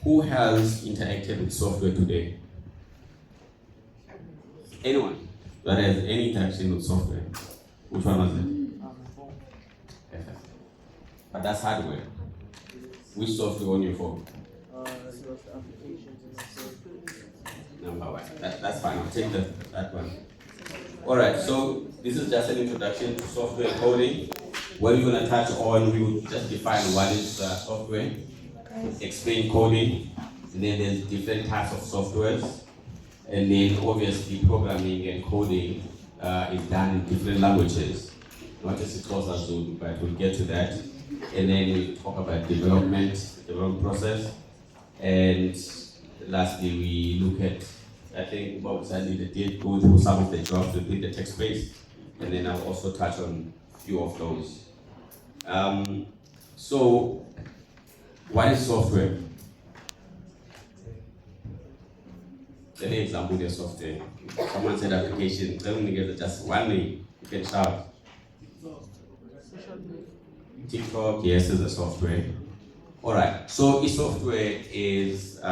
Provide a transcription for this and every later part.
Who has interacted with software today? Anyone that has any interaction with software? Which one was it? FF. But that's hardware. Which software on your phone? Number one. That's fine. I'll take that one. Alright, so this is just an introduction to software coding. What we're going to touch on, we will just define what is software, explain coding, and then there's different types of softwares, and then obviously programming and coding is done in different languages, not just xhosa Zulu, but we'll get to that. And then we talk about development process, and lastly we look at, I think Bob Sandi did go through some of the jobs within the tech space, and then I'll also touch on a few of those. So, what is software? Let me example the software. Someone said application, don't give just one name, you can shout. TikTok, yes, is a software. Alright, so a software is, there's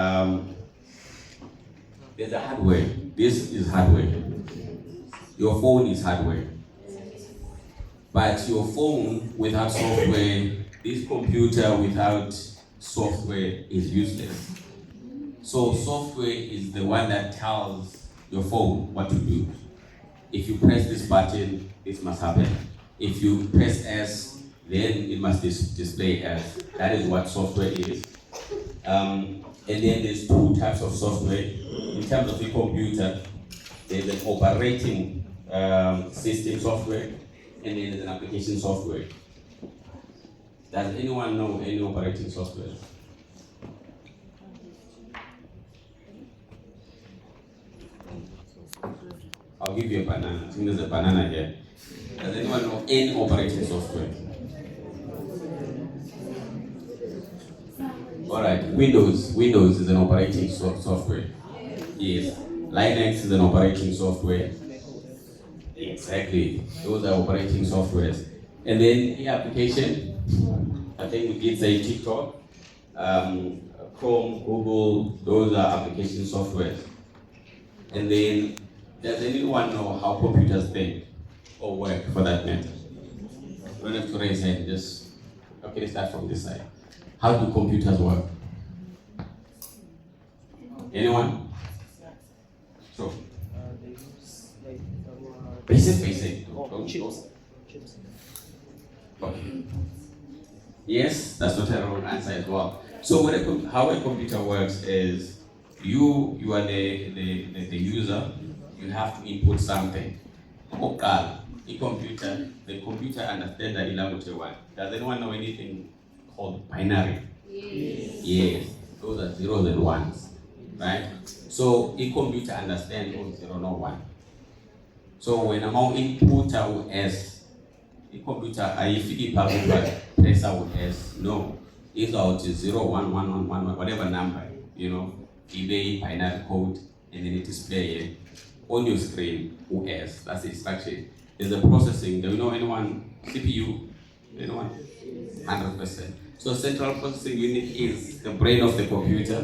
a hardware. This is hardware. Your phone is hardware. But your phone without software, this computer without software is useless. So software is the one that tells your phone what to do. If you press this button, this must happen. If you press S, then it must display S. That is what software is. And then there's two types of software. In terms of the computer, there's an operating system software, and then there's an application software. Does anyone know any operating software? I'll give you a banana. I think there's a banana here. Does anyone know any operating software? Alright, Windows is an operating software. Yes. Linux is an operating software. Exactly. Those are operating softwares. And then the application, I think we did say TikTok, Chrome, Google, those are application softwares. And then, does anyone know how computers think or work for that matter? You don't have to raise hand, just, okay, let's start from this side. How do computers work? Anyone? Sure. They use like Basic. chips. Okay. Yes, that's not a wrong answer as well. So how a computer works is you are the user. You have to input something. The computer understands that language one. Does anyone know anything called binary? Yes. Those are zeros and ones, right? So a computer understands all 0 no 1. So when I'm on input S, the computer if press out S, no. It's out 0 1 1 1 1 whatever number, give a binary code and then it display it on your screen OS. That's the instruction. There's a processing. Do you know anyone? CPU? Anyone? 100%. So central processing unit is the brain of the computer.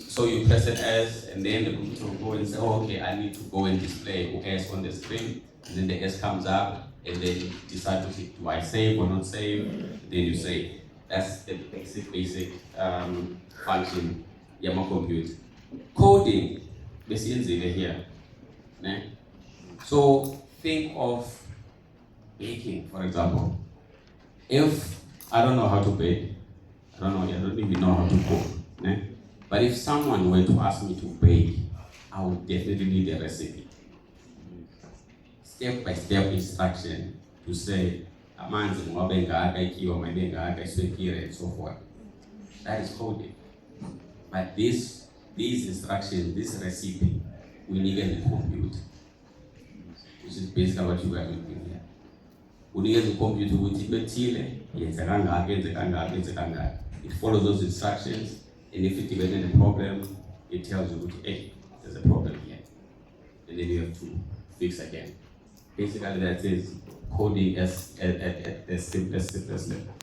So you press an S and then the computer will go and say, oh, okay, I need to go and display OS on the screen. And then the S comes up and then you decide to say, do I save or not save? Then you save. That's the basic function of my computer. Coding, basically here. So think of baking, for example. If I don't know how to bake, I don't even know how to cook. But if someone were to ask me to bake, I would definitely need a recipe. Step-by-step instruction to say, and so forth. That is coding. But these instructions, this recipe, we need in the computer. Which is basically what you are doing here. We need the computer it follows those instructions, and if it given a problem, it tells you, hey, there's a problem here. And then you have to fix again. Basically, that is coding at the simplest level.